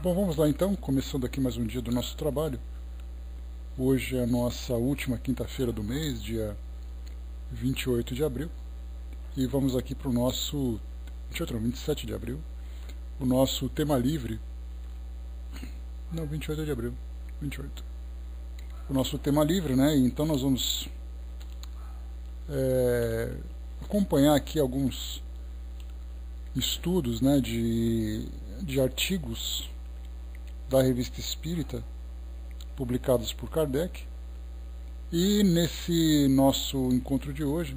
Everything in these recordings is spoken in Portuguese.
Bom, vamos lá então, começando aqui mais um dia do nosso trabalho. Hoje é a nossa última quinta-feira do mês, dia 28 de abril. E vamos aqui para o nosso... 27 de abril. O nosso tema livre... Não, 28 de abril. 28. O nosso tema livre, né? Então nós vamos acompanhar aqui alguns estudos, né, de artigos da Revista Espírita, publicados por Kardec. E nesse nosso encontro de hoje,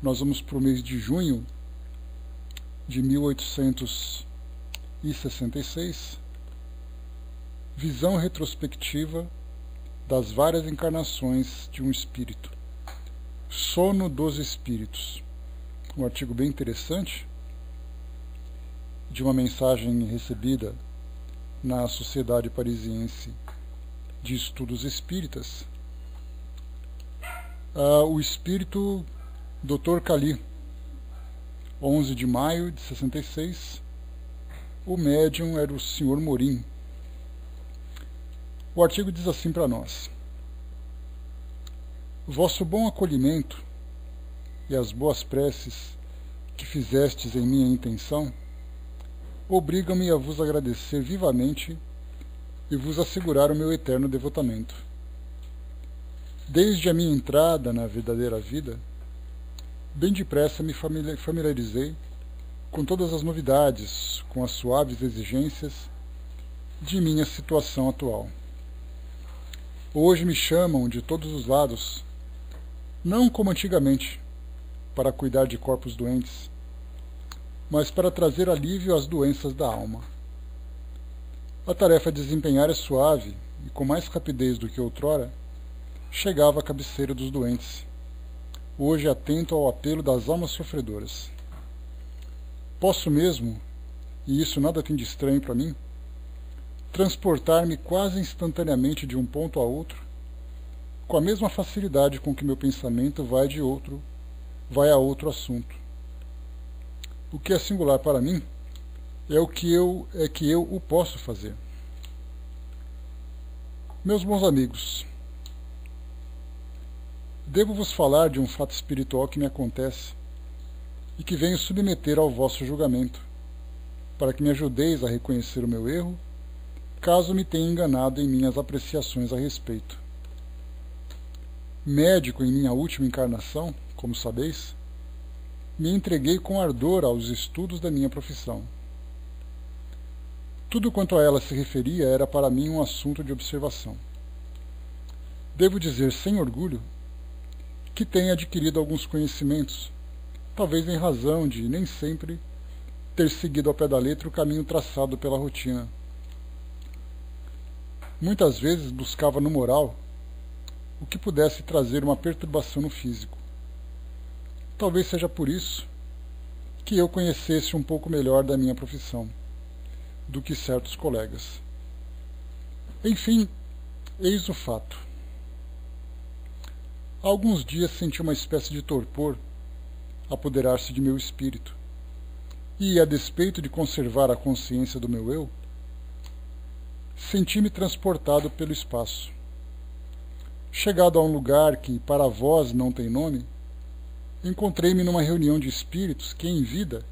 nós vamos para o mês de junho de 1866, visão retrospectiva das várias encarnações de um espírito, sono dos espíritos. Um artigo bem interessante, de uma mensagem recebida na Sociedade Parisiense de Estudos Espíritas. O espírito Dr. Cali, 11 de maio de 66. O médium era o Sr. Morim. O artigo diz assim para nós: vosso bom acolhimento e as boas preces que fizestes em minha intenção obrigam-me a vos agradecer vivamente e vos assegurar o meu eterno devotamento. Desde a minha entrada na verdadeira vida, bem depressa me familiarizei com todas as novidades, com as suaves exigências de minha situação atual. Hoje me chamam de todos os lados, não como antigamente, para cuidar de corpos doentes, mas para trazer alívio às doenças da alma. A tarefa a desempenhar é suave e, com mais rapidez do que outrora, chegava à cabeceira dos doentes, hoje atento ao apelo das almas sofredoras. Posso mesmo, e isso nada tem de estranho para mim, transportar-me quase instantaneamente de um ponto a outro, com a mesma facilidade com que meu pensamento vai a outro assunto. O que é singular para mim é que eu o posso fazer. Meus bons amigos, devo-vos falar de um fato espiritual que me acontece e que venho submeter ao vosso julgamento, para que me ajudeis a reconhecer o meu erro, caso me tenha enganado em minhas apreciações a respeito. Médico em minha última encarnação, como sabeis, me entreguei com ardor aos estudos da minha profissão. Tudo quanto a ela se referia era para mim um assunto de observação. Devo dizer sem orgulho que tenho adquirido alguns conhecimentos, talvez em razão de nem sempre ter seguido ao pé da letra o caminho traçado pela rotina. Muitas vezes buscava no moral o que pudesse trazer uma perturbação no físico. Talvez seja por isso que eu conhecesse um pouco melhor da minha profissão do que certos colegas. Enfim, eis o fato. Há alguns dias senti uma espécie de torpor apoderar-se de meu espírito, e, a despeito de conservar a consciência do meu eu, senti-me transportado pelo espaço. Chegado a um lugar que para vós não tem nome, encontrei-me numa reunião de espíritos que, em vida,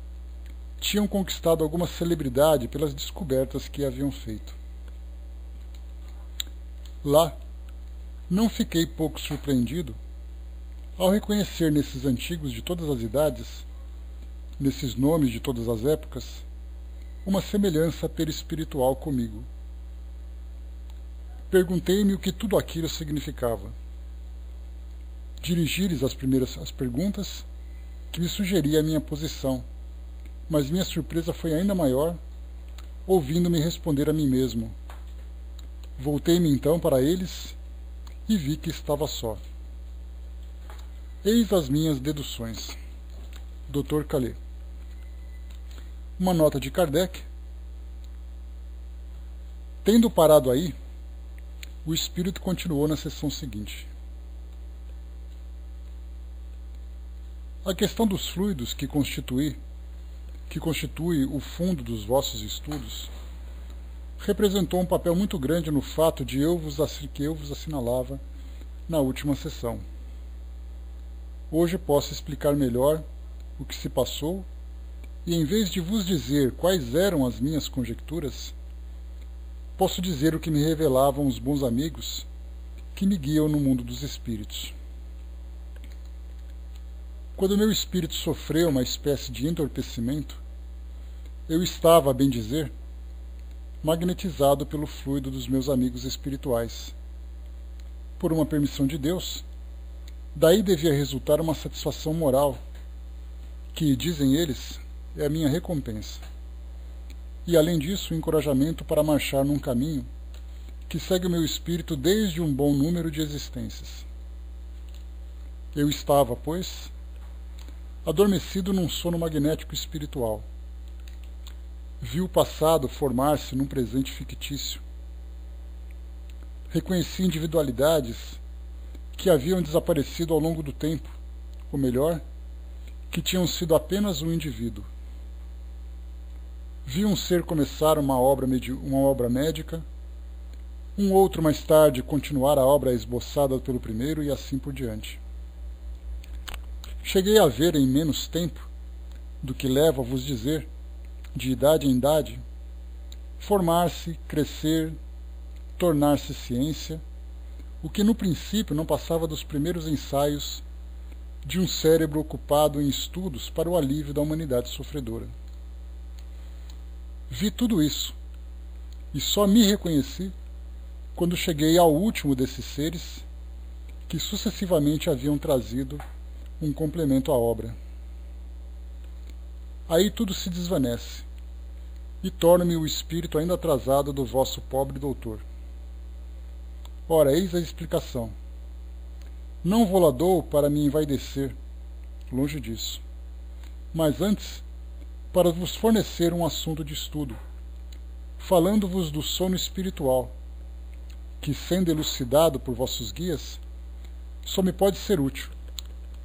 tinham conquistado alguma celebridade pelas descobertas que haviam feito. Lá, não fiquei pouco surpreendido ao reconhecer nesses antigos de todas as idades, nesses nomes de todas as épocas, uma semelhança perispiritual comigo. Perguntei-me o que tudo aquilo significava. Dirigi-lhes as perguntas que me sugeria a minha posição, mas minha surpresa foi ainda maior, ouvindo-me responder a mim mesmo. Voltei-me então para eles e vi que estava só. Eis as minhas deduções. Dr. Cali. Uma nota de Kardec. Tendo parado aí, o espírito continuou na sessão seguinte. A questão dos fluidos que constitui o fundo dos vossos estudos representou um papel muito grande no fato que eu vos assinalava na última sessão. Hoje posso explicar melhor o que se passou e, em vez de vos dizer quais eram as minhas conjecturas, posso dizer o que me revelavam os bons amigos que me guiam no mundo dos espíritos. Quando meu espírito sofreu uma espécie de entorpecimento, eu estava, a bem dizer, magnetizado pelo fluido dos meus amigos espirituais. Por uma permissão de Deus, daí devia resultar uma satisfação moral, que, dizem eles, é a minha recompensa. E, além disso, um encorajamento para marchar num caminho que segue o meu espírito desde um bom número de existências. Eu estava, pois, adormecido num sono magnético espiritual. Vi o passado formar-se num presente fictício. Reconheci individualidades que haviam desaparecido ao longo do tempo, ou melhor, que tinham sido apenas um indivíduo. Vi um ser começar uma obra médica, um outro mais tarde continuar a obra esboçada pelo primeiro e assim por diante. Cheguei a ver em menos tempo do que levo a vos dizer, de idade em idade, formar-se, crescer, tornar-se ciência, o que no princípio não passava dos primeiros ensaios de um cérebro ocupado em estudos para o alívio da humanidade sofredora. Vi tudo isso, e só me reconheci quando cheguei ao último desses seres que sucessivamente haviam trazido um complemento à obra. Aí tudo se desvanece, e torna-me o espírito ainda atrasado do vosso pobre doutor. Ora, eis a explicação. Não vou-la dou para me envaidecer, longe disso, mas antes para vos fornecer um assunto de estudo, falando-vos do sono espiritual, que, sendo elucidado por vossos guias, só me pode ser útil,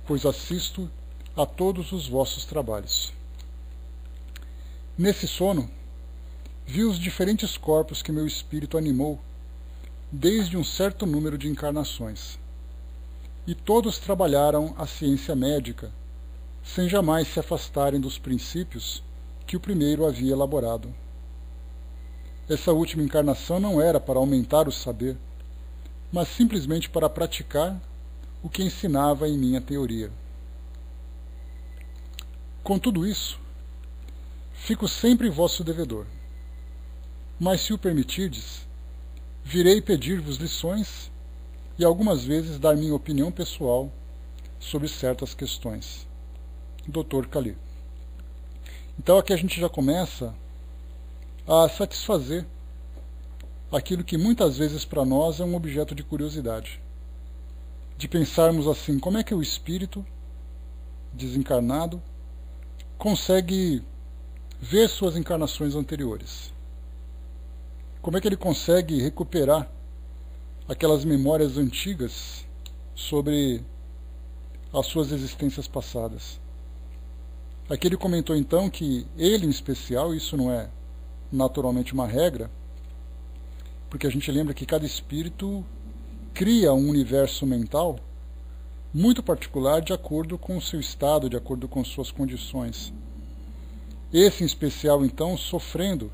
pois assisto a todos os vossos trabalhos. Nesse sono, vi os diferentes corpos que meu espírito animou desde um certo número de encarnações, e todos trabalharam a ciência médica, sem jamais se afastarem dos princípios que o primeiro havia elaborado. Essa última encarnação não era para aumentar o saber, mas simplesmente para praticar o que ensinava em minha teoria. Com tudo isso, fico sempre vosso devedor, mas se o permitirdes, virei pedir-vos lições e algumas vezes dar minha opinião pessoal sobre certas questões. Dr. Kali. Então aqui a gente já começa a satisfazer aquilo que muitas vezes para nós é um objeto de curiosidade. De pensarmos assim, como é que o espírito desencarnado consegue ver suas encarnações anteriores? Como é que ele consegue recuperar aquelas memórias antigas sobre as suas existências passadas? Aqui ele comentou então que ele em especial, isso não é naturalmente uma regra, porque a gente lembra que cada espírito cria um universo mental muito particular de acordo com o seu estado, de acordo com suas condições. Esse em especial então, sofrendo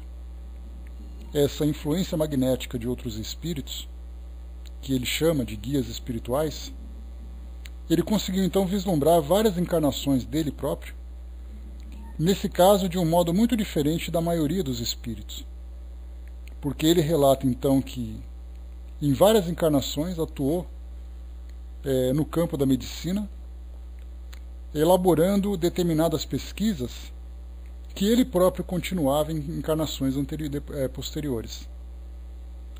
essa influência magnética de outros espíritos, que ele chama de guias espirituais, ele conseguiu então vislumbrar várias encarnações dele próprio, nesse caso de um modo muito diferente da maioria dos espíritos, porque ele relata então que em várias encarnações atuou no campo da medicina, elaborando determinadas pesquisas que ele próprio continuava em encarnações posteriores.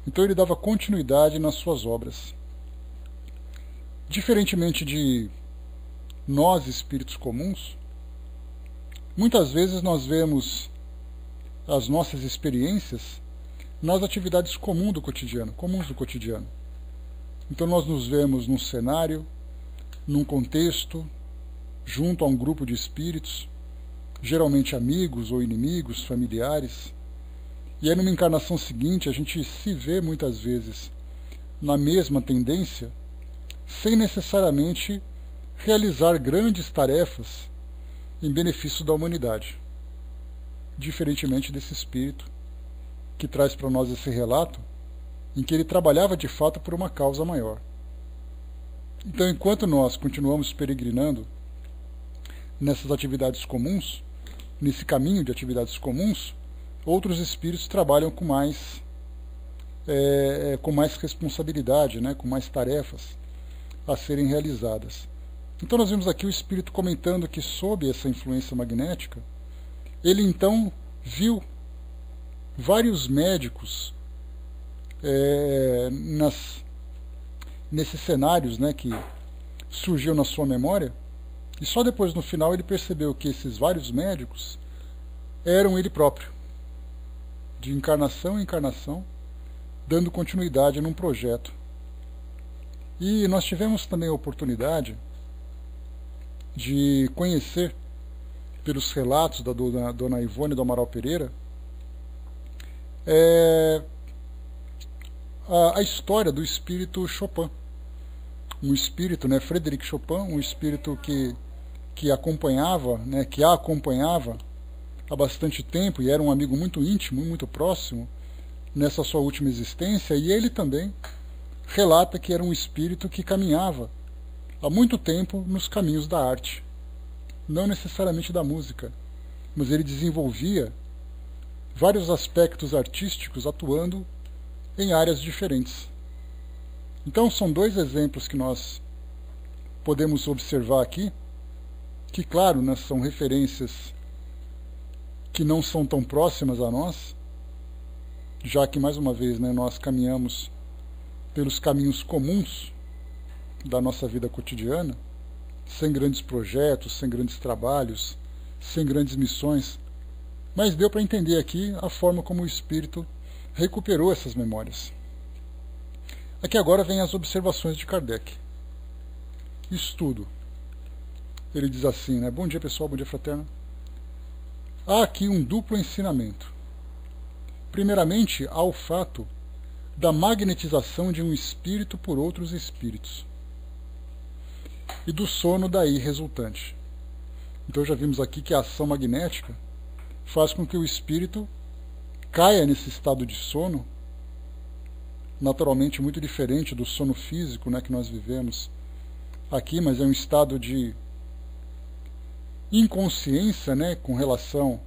Então ele dava continuidade nas suas obras. Diferentemente de nós, espíritos comuns, muitas vezes nós vemos as nossas experiências nas atividades comuns do cotidiano. Então nós nos vemos num cenário, num contexto, junto a um grupo de espíritos, geralmente amigos ou inimigos, familiares, E aí numa encarnação seguinte a gente se vê muitas vezes na mesma tendência, sem necessariamente realizar grandes tarefas em benefício da humanidade. Diferentemente desse espírito que traz para nós esse relato, em que ele trabalhava de fato por uma causa maior. Então, enquanto nós continuamos peregrinando nessas atividades comuns, nesse caminho de atividades comuns, outros espíritos trabalham com mais responsabilidade, né, com mais tarefas a serem realizadas. Então nós vemos aqui o espírito comentando que sob essa influência magnética, ele então viu vários médicos nesses cenários, né, que surgiu na sua memória, e só depois no final ele percebeu que esses vários médicos eram ele próprio, de encarnação em encarnação, dando continuidade num projeto. E nós tivemos também a oportunidade de conhecer, pelos relatos da dona Ivone do Amaral Pereira, a história do espírito Chopin. Um espírito, né, Frédéric Chopin, um espírito que acompanhava, né, que a acompanhava há bastante tempo e era um amigo muito íntimo, muito próximo nessa sua última existência, e ele também relata que era um espírito que caminhava há muito tempo nos caminhos da arte, não necessariamente da música, mas ele desenvolvia vários aspectos artísticos atuando em áreas diferentes. Então são dois exemplos que nós podemos observar aqui, que claro, né, são referências que não são tão próximas a nós, já que mais uma vez, né, nós caminhamos pelos caminhos comuns da nossa vida cotidiana, sem grandes projetos, sem grandes trabalhos, sem grandes missões, mas deu para entender aqui a forma como o espírito recuperou essas memórias. Aqui agora vem as observações de Kardec. Estudo. Ele diz assim, né? Bom dia pessoal, bom dia fraterno. Há aqui um duplo ensinamento. Primeiramente, há o fato da magnetização de um espírito por outros espíritos e do sono daí resultante. Então já vimos aqui que a ação magnética faz com que o espírito caia nesse estado de sono, naturalmente muito diferente do sono físico, né, que nós vivemos aqui, mas é um estado de inconsciência, né, com relação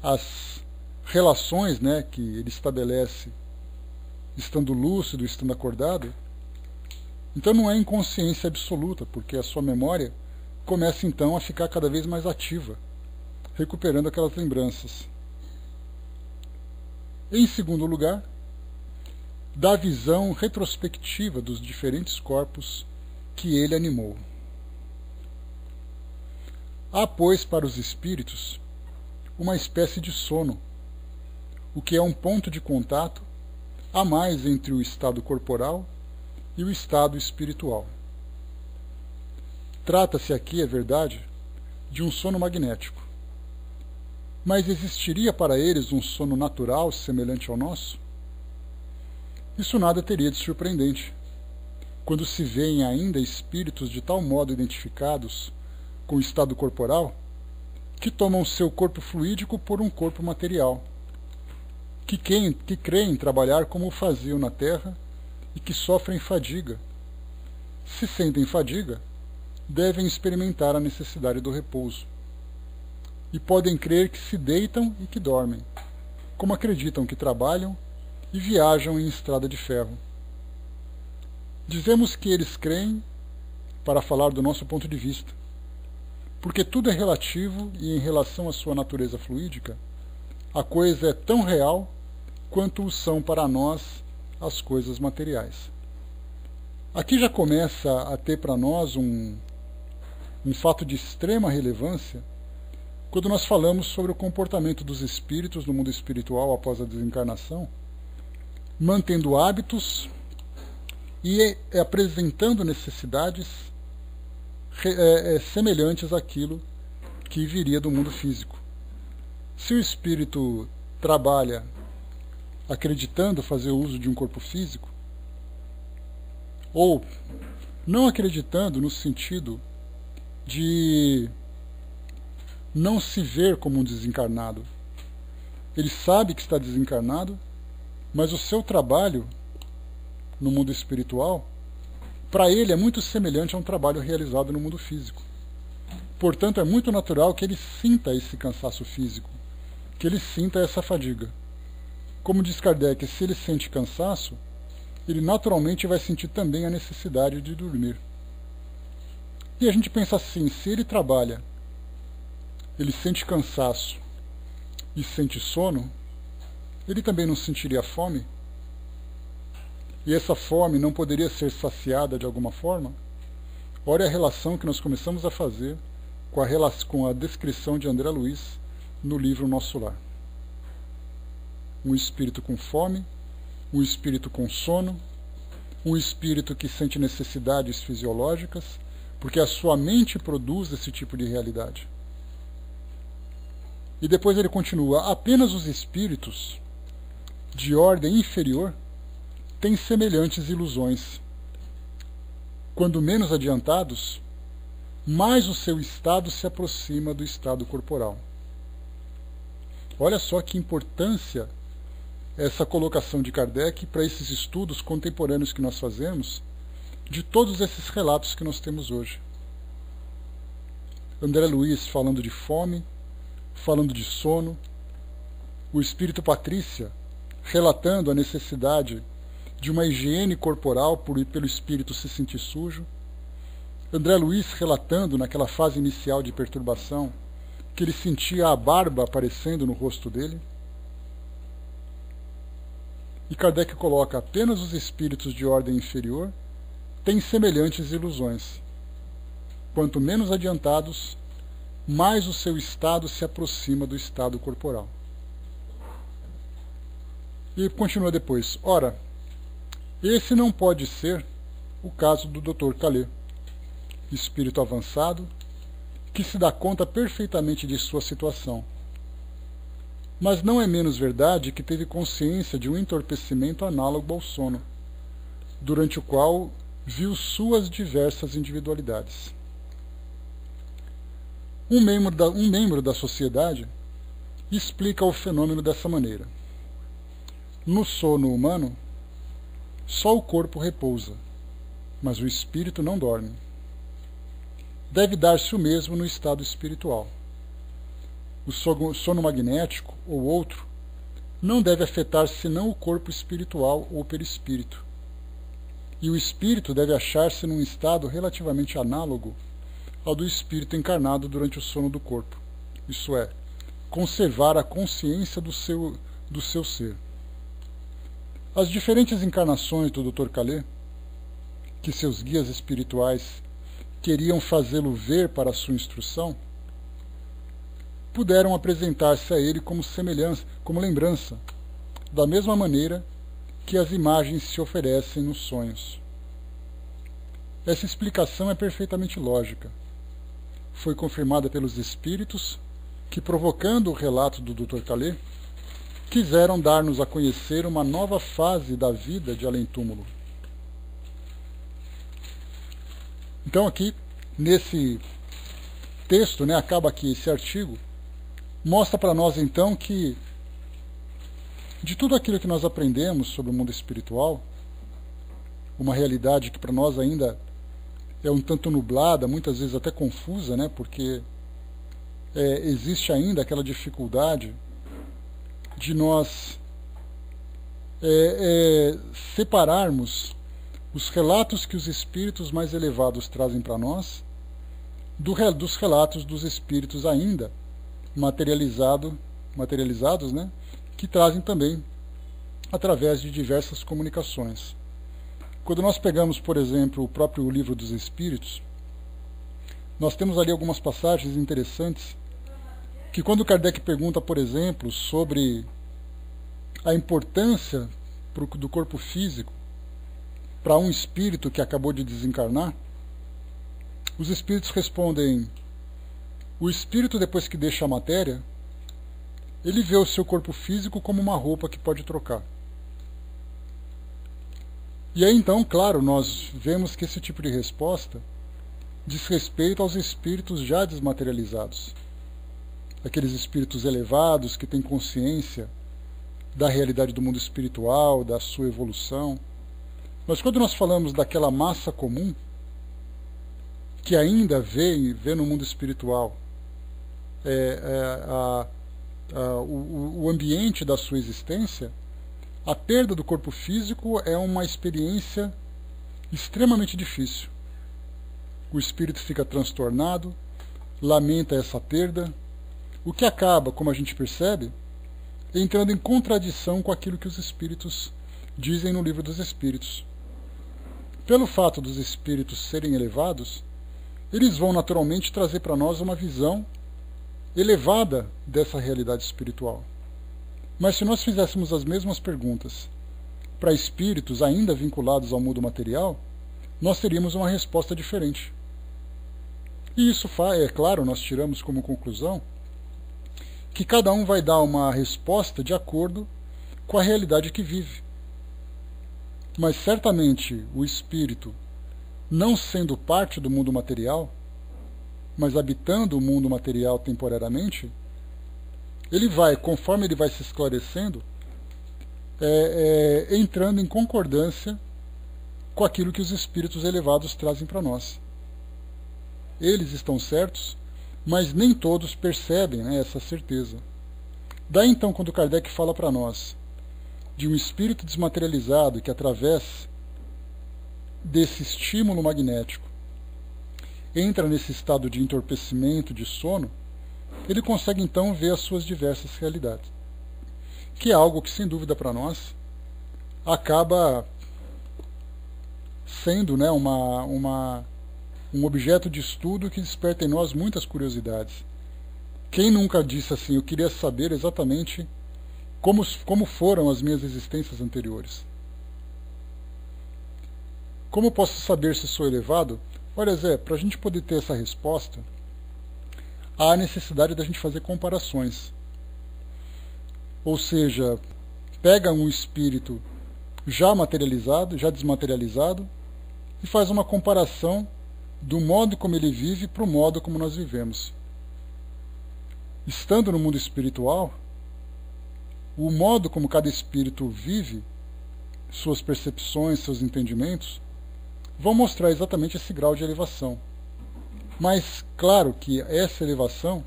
às relações, né, que ele estabelece estando lúcido, estando acordado. Então não é inconsciência absoluta, porque a sua memória começa então a ficar cada vez mais ativa, recuperando aquelas lembranças. Em segundo lugar, da visão retrospectiva dos diferentes corpos que ele animou. Há, pois, para os espíritos, uma espécie de sono, o que é um ponto de contato a mais entre o estado corporal e o estado espiritual. Trata-se aqui, é verdade, de um sono magnético. Mas existiria para eles um sono natural semelhante ao nosso? Isso nada teria de surpreendente, quando se veem ainda espíritos de tal modo identificados com o estado corporal, que tomam seu corpo fluídico por um corpo material, que creem trabalhar como o faziam na terra e que sofrem fadiga. Se sentem fadiga, devem experimentar a necessidade do repouso. E podem crer que se deitam e que dormem, como acreditam que trabalham e viajam em estrada de ferro. Dizemos que eles creem para falar do nosso ponto de vista, porque tudo é relativo e em relação à sua natureza fluídica, a coisa é tão real quanto o são para nós as coisas materiais. Aqui já começa a ter para nós um fato de extrema relevância quando nós falamos sobre o comportamento dos espíritos no mundo espiritual após a desencarnação, mantendo hábitos e apresentando necessidades semelhantes àquilo que viria do mundo físico. Se o espírito trabalha acreditando fazer uso de um corpo físico, ou não acreditando no sentido de não se ver como um desencarnado. Ele sabe que está desencarnado, mas o seu trabalho no mundo espiritual, para ele é muito semelhante a um trabalho realizado no mundo físico. Portanto, é muito natural que ele sinta esse cansaço físico, que ele sinta essa fadiga. Como diz Kardec, se ele sente cansaço, ele naturalmente vai sentir também a necessidade de dormir. E a gente pensa assim, se ele trabalha, ele sente cansaço e sente sono, ele também não sentiria fome? E essa fome não poderia ser saciada de alguma forma? Olha a relação que nós começamos a fazer com a descrição de André Luiz no livro Nosso Lar. Um espírito com fome, um espírito com sono, um espírito que sente necessidades fisiológicas, porque a sua mente produz esse tipo de realidade. E depois ele continua, apenas os espíritos de ordem inferior têm semelhantes ilusões. Quando menos adiantados, mais o seu estado se aproxima do estado corporal. Olha só que importância essa colocação de Kardec para esses estudos contemporâneos que nós fazemos de todos esses relatos que nós temos hoje. André Luiz falando de fome, falando de sono, o espírito Patrícia relatando a necessidade de uma higiene corporal pelo espírito se sentir sujo, André Luiz relatando naquela fase inicial de perturbação que ele sentia a barba aparecendo no rosto dele. E Kardec coloca, apenas os espíritos de ordem inferior têm semelhantes ilusões. Quanto menos adiantados, mais o seu estado se aproxima do estado corporal. E continua depois, ora, esse não pode ser o caso do Dr. Calais, espírito avançado, que se dá conta perfeitamente de sua situação. Mas não é menos verdade que teve consciência de um entorpecimento análogo ao sono, durante o qual viu suas diversas individualidades. Um membro da sociedade explica o fenômeno dessa maneira. No sono humano, só o corpo repousa, mas o espírito não dorme. Deve dar-se o mesmo no estado espiritual. O sono magnético, ou outro, não deve afetar senão o corpo espiritual ou perispírito. E o espírito deve achar-se num estado relativamente análogo ao do espírito encarnado durante o sono do corpo, isso é, conservar a consciência do seu ser. As diferentes encarnações do Dr. Calais, que seus guias espirituais queriam fazê-lo ver para a sua instrução, puderam apresentar-se a ele como semelhança, como lembrança, da mesma maneira que as imagens se oferecem nos sonhos. Essa explicação é perfeitamente lógica. Foi confirmada pelos espíritos que, provocando o relato do Dr. Calais, quiseram dar-nos a conhecer uma nova fase da vida de além-túmulo. Então aqui, nesse texto, acaba aqui esse artigo, mostra para nós então que de tudo aquilo que nós aprendemos sobre o mundo espiritual, uma realidade que para nós ainda é um tanto nublada, muitas vezes até confusa, porque existe ainda aquela dificuldade de nós separarmos os relatos que os espíritos mais elevados trazem para nós dos relatos dos espíritos ainda materializados, que trazem também através de diversas comunicações. Quando nós pegamos, por exemplo, o próprio Livro dos Espíritos, nós temos ali algumas passagens interessantes que, quando Kardec pergunta, por exemplo, sobre a importância do corpo físico para um espírito que acabou de desencarnar, os espíritos respondem: o espírito, depois que deixa a matéria, ele vê o seu corpo físico como uma roupa que pode trocar. E aí então, claro, nós vemos que esse tipo de resposta diz respeito aos espíritos já desmaterializados. Aqueles espíritos elevados que têm consciência da realidade do mundo espiritual, da sua evolução. Mas quando nós falamos daquela massa comum, que ainda vê no mundo espiritual o ambiente da sua existência, a perda do corpo físico é uma experiência extremamente difícil. O espírito fica transtornado, lamenta essa perda, o que acaba, como a gente percebe, entrando em contradição com aquilo que os espíritos dizem no Livro dos Espíritos. Pelo fato dos espíritos serem elevados, eles vão naturalmente trazer para nós uma visão elevada dessa realidade espiritual. Mas se nós fizéssemos as mesmas perguntas para espíritos ainda vinculados ao mundo material, nós teríamos uma resposta diferente. E isso, é claro, nós tiramos como conclusão que cada um vai dar uma resposta de acordo com a realidade que vive. Mas certamente o espírito, não sendo parte do mundo material, mas habitando o mundo material temporariamente, ele vai, conforme ele vai se esclarecendo, entrando em concordância com aquilo que os espíritos elevados trazem para nós. Eles estão certos, mas nem todos percebem, né, essa certeza. Daí então, quando Kardec fala para nós de um espírito desmaterializado que, através desse estímulo magnético, entra nesse estado de entorpecimento, de sono, ele consegue então ver as suas diversas realidades, que é algo que, sem dúvida para nós, acaba sendo, né, um objeto de estudo que desperta em nós muitas curiosidades. Quem nunca disse assim, eu queria saber exatamente como foram as minhas existências anteriores? Como posso saber se sou elevado? Olha, Zé, para a gente poder ter essa resposta, há a necessidade da gente fazer comparações. Ou seja, pega um espírito já materializado, já desmaterializado, e faz uma comparação do modo como ele vive para o modo como nós vivemos. Estando no mundo espiritual, o modo como cada espírito vive, suas percepções, seus entendimentos, vão mostrar exatamente esse grau de elevação. Mas, claro que essa elevação,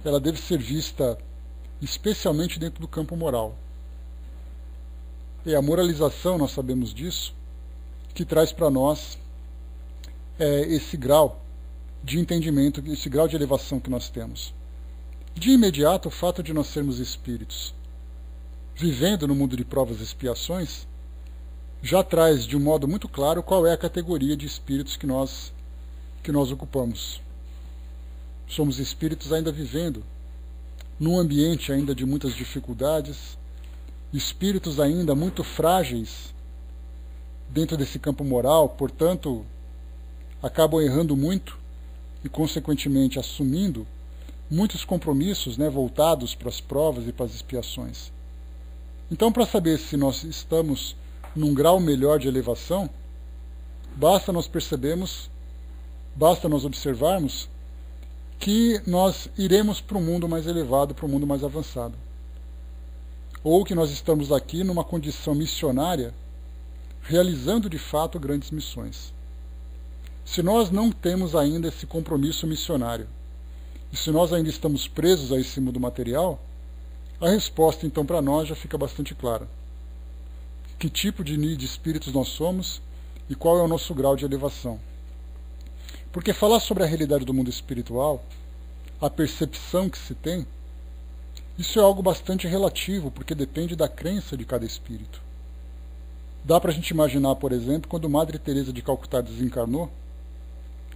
ela deve ser vista especialmente dentro do campo moral. É a moralização, nós sabemos disso, que traz para nós esse grau de entendimento, esse grau de elevação que nós temos. De imediato, o fato de nós sermos espíritos, vivendo no mundo de provas e expiações, já traz de um modo muito claro qual é a categoria de espíritos que nós ocupamos. Somos espíritos ainda vivendo num ambiente ainda de muitas dificuldades, espíritos ainda muito frágeis dentro desse campo moral, portanto, acabam errando muito e, consequentemente, assumindo muitos compromissos, né, voltados para as provas e para as expiações. Então, para saber se nós estamos num grau melhor de elevação, basta nós observarmos que nós iremos para um mundo mais elevado, para um mundo mais avançado. Ou que nós estamos aqui numa condição missionária, realizando de fato grandes missões. Se nós não temos ainda esse compromisso missionário, e se nós ainda estamos presos a esse mundo material, a resposta então para nós já fica bastante clara. Que tipo de espíritos nós somos e qual é o nosso grau de elevação. Porque falar sobre a realidade do mundo espiritual, a percepção que se tem, isso é algo bastante relativo, porque depende da crença de cada espírito. Dá para a gente imaginar, por exemplo, quando Madre Teresa de Calcutá desencarnou,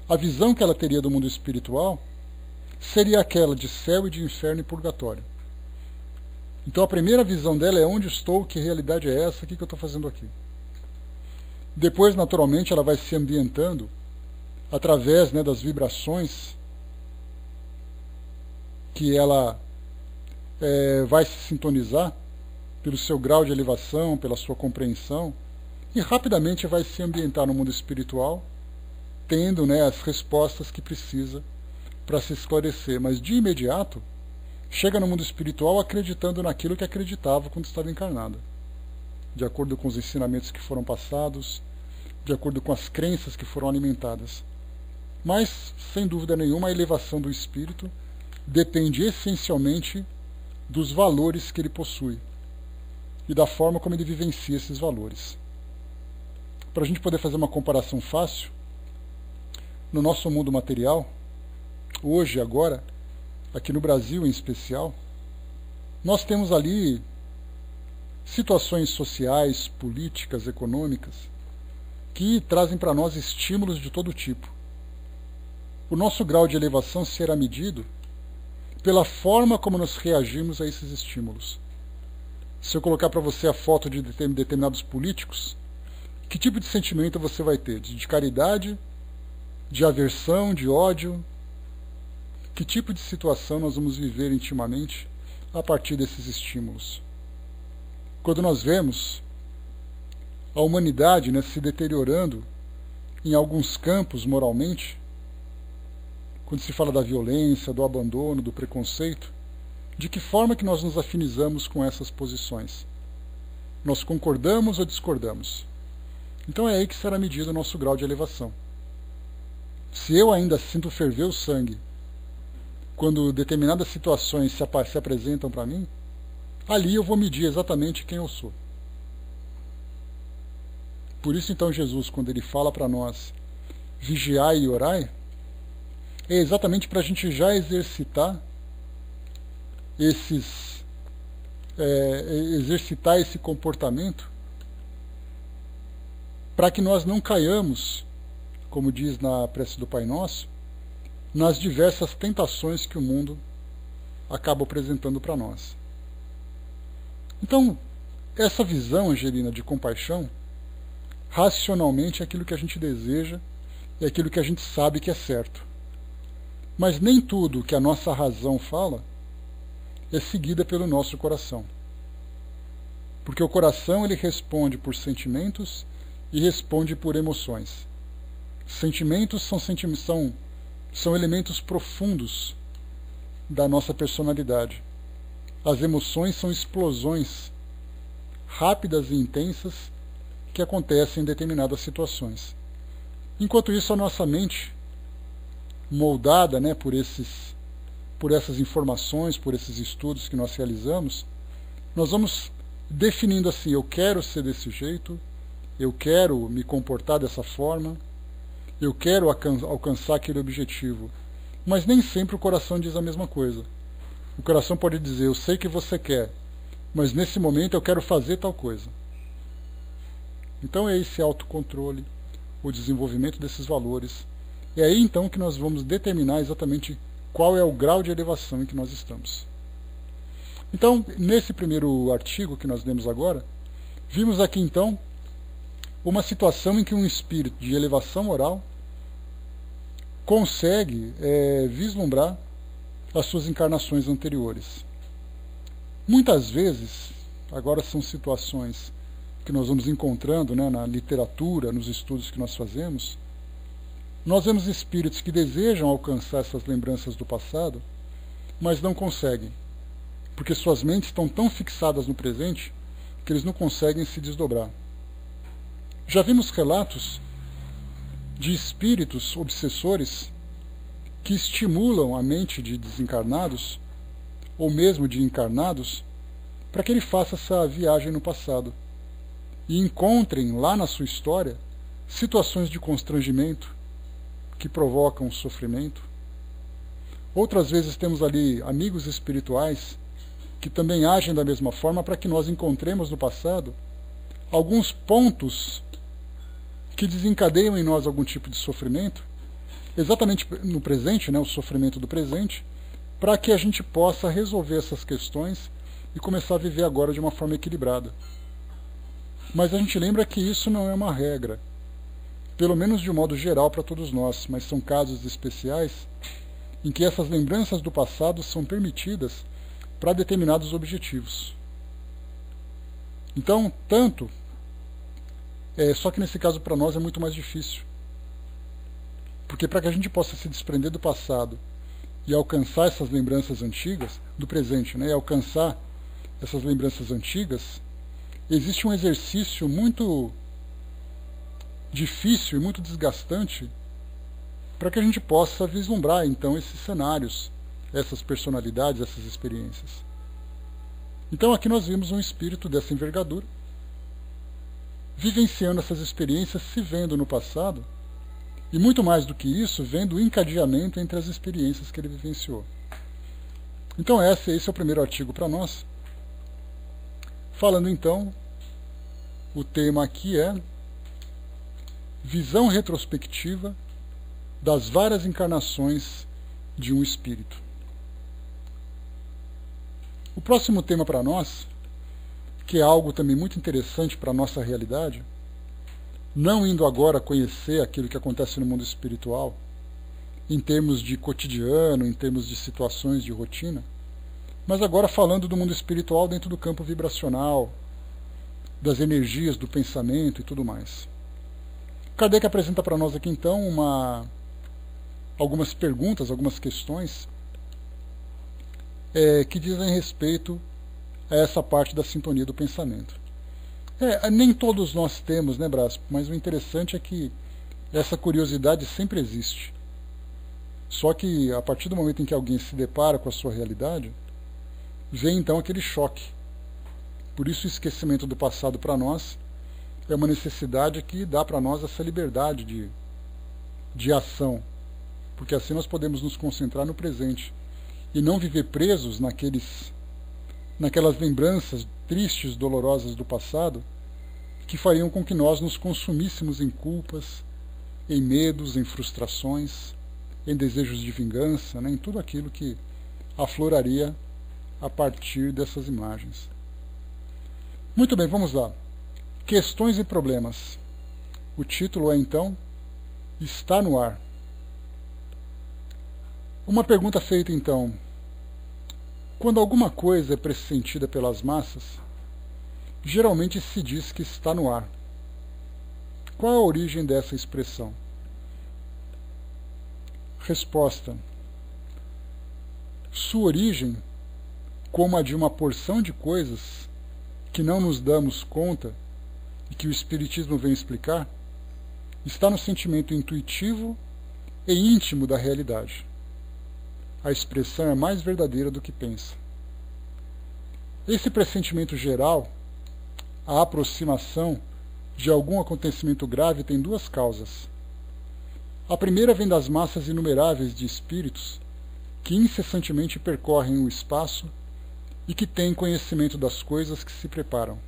a visão que ela teria do mundo espiritual seria aquela de céu e de inferno e purgatório. Então a primeira visão dela é onde estou, que realidade é essa, o que eu estou fazendo aqui. Depois, naturalmente, ela vai se ambientando através, né, das vibrações que ela vai se sintonizar pelo seu grau de elevação, pela sua compreensão, e rapidamente vai se ambientar no mundo espiritual, tendo, né, as respostas que precisa para se esclarecer. Mas de imediato, chega no mundo espiritual acreditando naquilo que acreditava quando estava encarnado, de acordo com os ensinamentos que foram passados, de acordo com as crenças que foram alimentadas. Mas, sem dúvida nenhuma, a elevação do espírito depende essencialmente dos valores que ele possui e da forma como ele vivencia esses valores. Para a gente poder fazer uma comparação fácil, no nosso mundo material, hoje, agora, aqui no Brasil em especial, nós temos ali situações sociais, políticas, econômicas, que trazem para nós estímulos de todo tipo. O nosso grau de elevação será medido pela forma como nós reagimos a esses estímulos. Se eu colocar para você a foto de determinados políticos, que tipo de sentimento você vai ter? De caridade, de aversão, de ódio? Que tipo de situação nós vamos viver intimamente a partir desses estímulos? Quando nós vemos a humanidade, né, se deteriorando em alguns campos moralmente, quando se fala da violência, do abandono, do preconceito, de que forma que nós nos afinizamos com essas posições? Nós concordamos ou discordamos? Então é aí que será medido o nosso grau de elevação. Se eu ainda sinto ferver o sangue quando determinadas situações se apresentam para mim, ali eu vou medir exatamente quem eu sou. Por isso então Jesus, quando ele fala para nós vigiai e orai, é exatamente para a gente já exercitar exercitar esse comportamento, para que nós não caiamos, como diz na prece do Pai Nosso, nas diversas tentações que o mundo acaba apresentando para nós. Então, essa visão, Angelina, de compaixão, racionalmente é aquilo que a gente deseja e aquilo que a gente sabe que é certo. Mas nem tudo que a nossa razão fala é seguida pelo nosso coração. Porque o coração ele responde por sentimentos e responde por emoções. Sentimentos são elementos profundos da nossa personalidade. As emoções são explosões rápidas e intensas que acontecem em determinadas situações. Enquanto isso, a nossa mente, moldada, né, por essas informações, por esses estudos que nós realizamos, nós vamos definindo assim, eu quero ser desse jeito, eu quero me comportar dessa forma, eu quero alcançar aquele objetivo. Mas nem sempre o coração diz a mesma coisa. O coração pode dizer, eu sei que você quer, mas nesse momento eu quero fazer tal coisa. Então é esse autocontrole, o desenvolvimento desses valores. É aí então que nós vamos determinar exatamente qual é o grau de elevação em que nós estamos. Então, nesse primeiro artigo que nós lemos agora, vimos aqui então uma situação em que um espírito de elevação moral consegue vislumbrar as suas encarnações anteriores. Muitas vezes, agora são situações que nós vamos encontrando, né, na literatura, nos estudos que nós fazemos, nós vemos espíritos que desejam alcançar essas lembranças do passado, mas não conseguem, porque suas mentes estão tão fixadas no presente que eles não conseguem se desdobrar. Já vimos relatos de espíritos obsessores que estimulam a mente de desencarnados, ou mesmo de encarnados, para que ele faça essa viagem no passado e encontrem lá na sua história situações de constrangimento que provocam sofrimento. Outras vezes temos ali amigos espirituais que também agem da mesma forma para que nós encontremos no passado alguns pontos que desencadeiam em nós algum tipo de sofrimento, exatamente no presente, né, o sofrimento do presente, para que a gente possa resolver essas questões e começar a viver agora de uma forma equilibrada. Mas a gente lembra que isso não é uma regra, pelo menos de um modo geral para todos nós, mas são casos especiais em que essas lembranças do passado são permitidas para determinados objetivos. Então, só que nesse caso para nós é muito mais difícil. Porque para que a gente possa se desprender do passado e alcançar essas lembranças antigas, do presente, né, e alcançar essas lembranças antigas, existe um exercício muito difícil e muito desgastante para que a gente possa vislumbrar então esses cenários, essas personalidades, essas experiências. Então aqui nós vimos um espírito dessa envergadura, vivenciando essas experiências, se vendo no passado, e muito mais do que isso, vendo o encadeamento entre as experiências que ele vivenciou. Então esse é o primeiro artigo para nós. Falando então, o tema aqui é visão retrospectiva das várias encarnações de um espírito. O próximo tema para nós, que é algo também muito interessante para a nossa realidade, não indo agora conhecer aquilo que acontece no mundo espiritual, em termos de cotidiano, em termos de situações de rotina, mas agora falando do mundo espiritual dentro do campo vibracional, das energias, do pensamento e tudo mais. Kardec apresenta para nós aqui então algumas perguntas, algumas questões que dizem respeito a essa parte da sintonia do pensamento. Nem todos nós temos, né, Brás? Mas o interessante é que essa curiosidade sempre existe. Só que a partir do momento em que alguém se depara com a sua realidade, vem então aquele choque. Por isso o esquecimento do passado para nós é uma necessidade que dá para nós essa liberdade de ação, porque assim nós podemos nos concentrar no presente e não viver presos naquelas lembranças tristes, dolorosas do passado, que fariam com que nós nos consumíssemos em culpas, em medos, em frustrações, em desejos de vingança, né, em tudo aquilo que afloraria a partir dessas imagens. Muito bem, vamos lá. Questões e problemas. O título é então Está no Ar. Uma pergunta feita então: quando alguma coisa é pressentida pelas massas, geralmente se diz que está no ar. Qual a origem dessa expressão? Resposta: sua origem, como a de uma porção de coisas que não nos damos conta e que o Espiritismo vem explicar, está no sentimento intuitivo e íntimo da realidade. A expressão é mais verdadeira do que pensa. Esse pressentimento geral, a aproximação de algum acontecimento grave, tem duas causas. A primeira vem das massas inumeráveis de espíritos que incessantemente percorrem o espaço e que têm conhecimento das coisas que se preparam.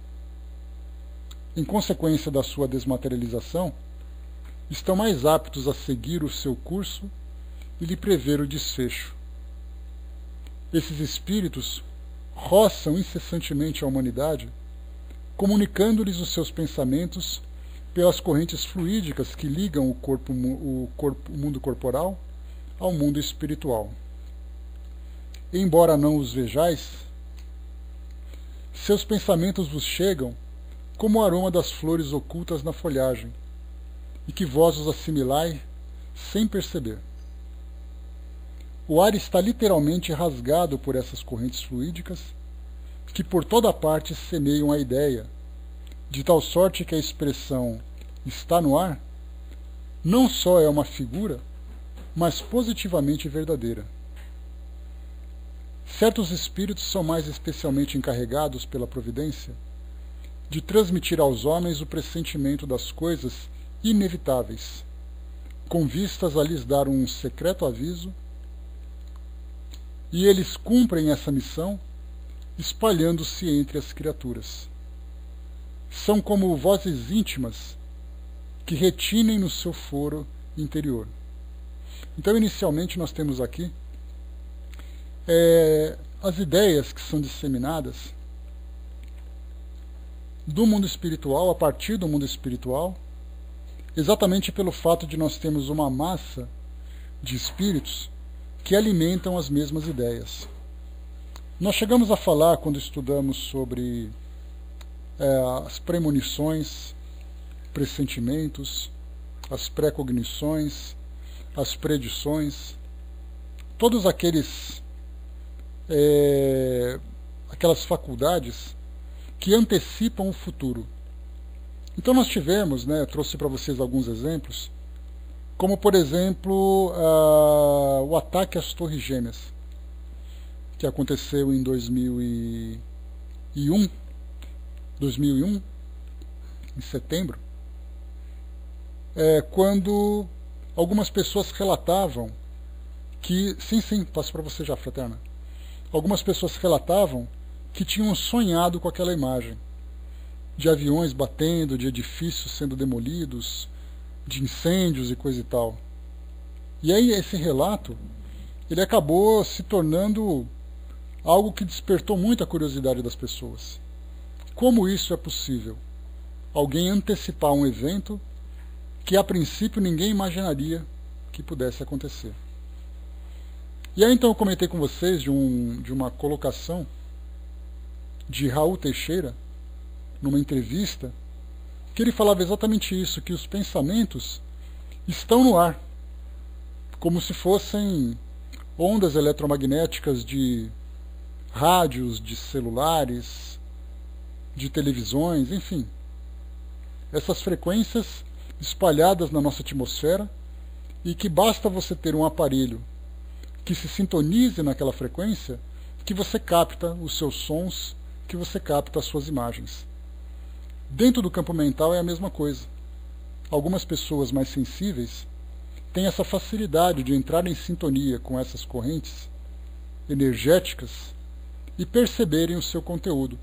Em consequência da sua desmaterialização, estão mais aptos a seguir o seu curso e lhe prever o desfecho. Esses espíritos roçam incessantemente a humanidade, comunicando-lhes os seus pensamentos pelas correntes fluídicas que ligam o mundo corporal ao mundo espiritual. Embora não os vejais, seus pensamentos vos chegam como o aroma das flores ocultas na folhagem, e que vós os assimilai sem perceber. O ar está literalmente rasgado por essas correntes fluídicas, que por toda parte semeiam a ideia, de tal sorte que a expressão está no ar não só é uma figura, mas positivamente verdadeira. Certos espíritos são mais especialmente encarregados pela providência de transmitir aos homens o pressentimento das coisas inevitáveis, com vistas a lhes dar um secreto aviso, e eles cumprem essa missão espalhando-se entre as criaturas. São como vozes íntimas que retinem no seu foro interior. Então, inicialmente, nós temos aqui as ideias que são disseminadas do mundo espiritual, a partir do mundo espiritual, exatamente pelo fato de nós termos uma massa de espíritos que alimentam as mesmas ideias. Nós chegamos a falar, quando estudamos sobre as premonições, pressentimentos, as precognições, as predições, todos aquelas faculdades que antecipam o futuro. Então nós tivemos, trouxe para vocês alguns exemplos, como por exemplo o ataque às Torres Gêmeas, que aconteceu em 2001, em setembro, quando algumas pessoas relatavam que, sim, passo para você já, fraterna, algumas pessoas relatavam que tinham sonhado com aquela imagem, de aviões batendo, de edifícios sendo demolidos, de incêndios e coisa e tal. E aí esse relato, ele acabou se tornando algo que despertou muita curiosidade das pessoas. Como isso é possível? Alguém antecipar um evento que a princípio ninguém imaginaria que pudesse acontecer. E aí então eu comentei com vocês de uma colocação de Raul Teixeira, numa entrevista, que ele falava exatamente isso, que os pensamentos estão no ar, como se fossem ondas eletromagnéticas de rádios, de celulares, de televisões, enfim. Essas frequências espalhadas na nossa atmosfera, e que basta você ter um aparelho que se sintonize naquela frequência, que você capta os seus sons, que você capta as suas imagens. Dentro do campo mental é a mesma coisa. Algumas pessoas mais sensíveis têm essa facilidade de entrar em sintonia com essas correntes energéticas e perceberem o seu conteúdo,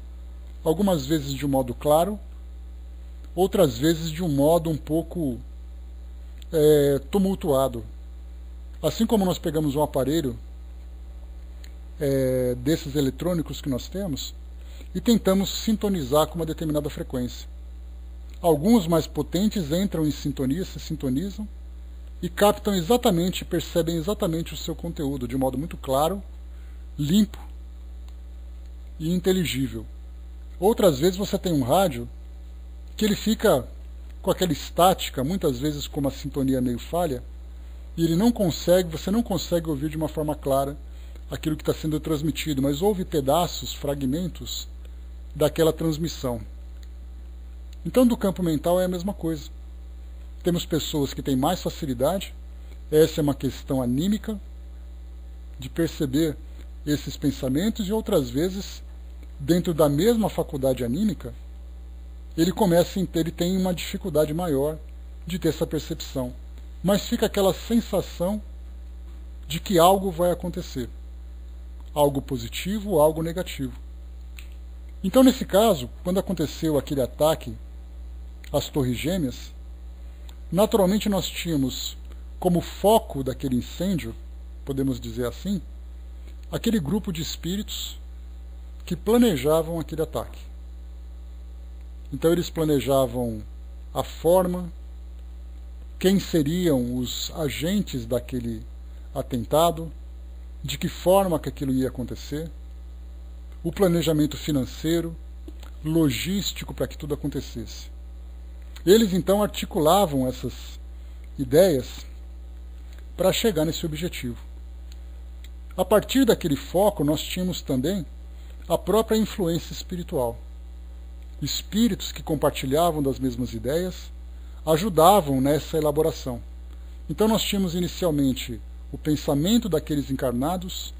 algumas vezes de um modo claro, outras vezes de um modo um pouco tumultuado. Assim como nós pegamos um aparelho desses eletrônicos que nós temos e tentamos sintonizar com uma determinada frequência. Alguns mais potentes entram em sintonia, se sintonizam e captam exatamente, percebem exatamente o seu conteúdo de modo muito claro, limpo e inteligível. Outras vezes você tem um rádio que ele fica com aquela estática, muitas vezes com uma sintonia meio falha, e você não consegue ouvir de uma forma clara aquilo que está sendo transmitido, mas ouve pedaços, fragmentos daquela transmissão. Então, do campo mental é a mesma coisa. Temos pessoas que têm mais facilidade, essa é uma questão anímica, de perceber esses pensamentos, e outras vezes, dentro da mesma faculdade anímica, ele tem uma dificuldade maior de ter essa percepção. Mas fica aquela sensação de que algo vai acontecer. Algo positivo ou algo negativo. Então, nesse caso, quando aconteceu aquele ataque às Torres Gêmeas, naturalmente nós tínhamos como foco daquele incêndio, podemos dizer assim, aquele grupo de espíritos que planejavam aquele ataque. Então eles planejavam a forma, quem seriam os agentes daquele atentado, de que forma que aquilo ia acontecer, o planejamento financeiro, logístico para que tudo acontecesse. Eles então articulavam essas ideias para chegar nesse objetivo. A partir daquele foco, nós tínhamos também a própria influência espiritual. Espíritos que compartilhavam das mesmas ideias ajudavam nessa elaboração. Então nós tínhamos inicialmente o pensamento daqueles encarnados,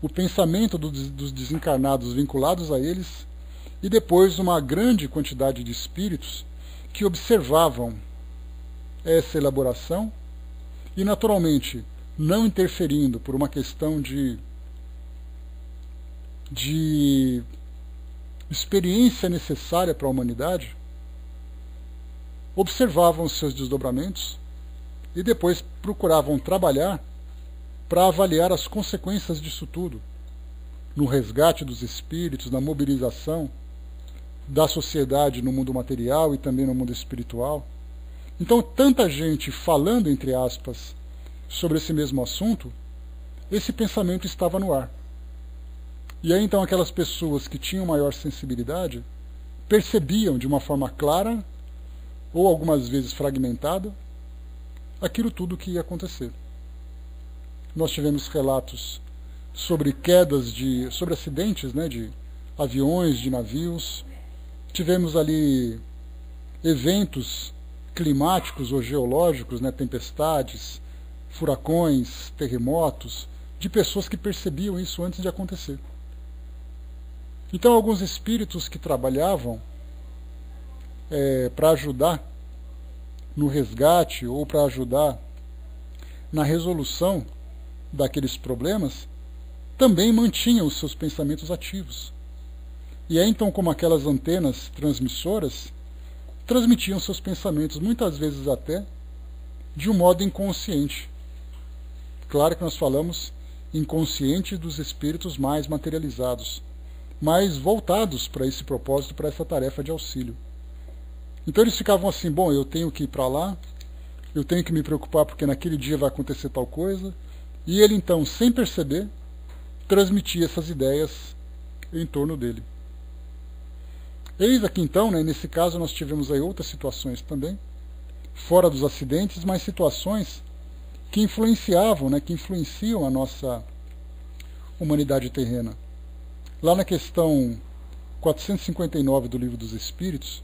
o pensamento dos desencarnados vinculados a eles, e depois uma grande quantidade de espíritos que observavam essa elaboração e, naturalmente, não interferindo por uma questão de experiência necessária para a humanidade, observavam os seus desdobramentos e depois procuravam trabalhar para avaliar as consequências disso tudo, no resgate dos espíritos, na mobilização da sociedade no mundo material e também no mundo espiritual. Então, tanta gente falando, entre aspas, sobre esse mesmo assunto, esse pensamento estava no ar. E aí então aquelas pessoas que tinham maior sensibilidade percebiam de uma forma clara, ou algumas vezes fragmentada, aquilo tudo que ia acontecer. Nós tivemos relatos sobre quedas, sobre acidentes, né, de aviões, de navios. Tivemos ali eventos climáticos ou geológicos, né, tempestades, furacões, terremotos, de pessoas que percebiam isso antes de acontecer. Então, alguns espíritos que trabalhavam para ajudar no resgate ou para ajudar na resolução daqueles problemas, também mantinham os seus pensamentos ativos. E é então como aquelas antenas transmissoras transmitiam seus pensamentos, muitas vezes até de um modo inconsciente. Claro que nós falamos inconsciente dos espíritos mais materializados, mais voltados para esse propósito, para essa tarefa de auxílio. Então eles ficavam assim, bom, eu tenho que ir para lá, eu tenho que me preocupar porque naquele dia vai acontecer tal coisa, e ele então, sem perceber, transmitia essas ideias em torno dele. Eis aqui então, né, nesse caso nós tivemos aí outras situações também, fora dos acidentes, mas situações que influenciavam, né, que influenciam a nossa humanidade terrena. Lá na questão 459 do Livro dos Espíritos,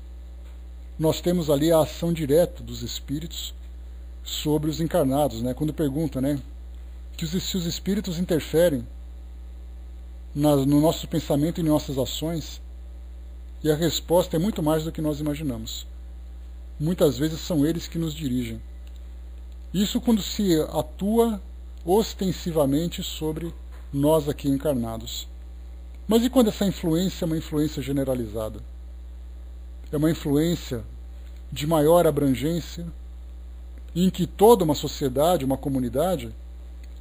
nós temos ali a ação direta dos espíritos sobre os encarnados, né? Quando pergunta, né, que se os espíritos interferem no nosso pensamento e em nossas ações, e a resposta é muito mais do que nós imaginamos. Muitas vezes são eles que nos dirigem. Isso quando se atua ostensivamente sobre nós aqui encarnados. Mas e quando essa influência é uma influência generalizada? É uma influência de maior abrangência, em que toda uma sociedade, uma comunidade,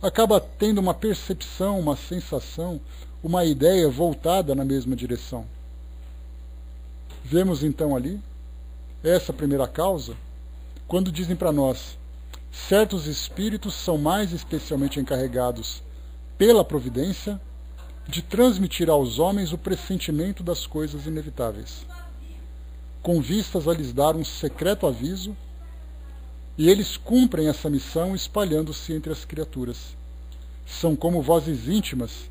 acaba tendo uma percepção, uma sensação, uma ideia voltada na mesma direção. Vemos então ali essa primeira causa, quando dizem para nós, certos espíritos são mais especialmente encarregados pela providência de transmitir aos homens o pressentimento das coisas inevitáveis, com vistas a lhes dar um secreto aviso, e eles cumprem essa missão espalhando-se entre as criaturas. São como vozes íntimas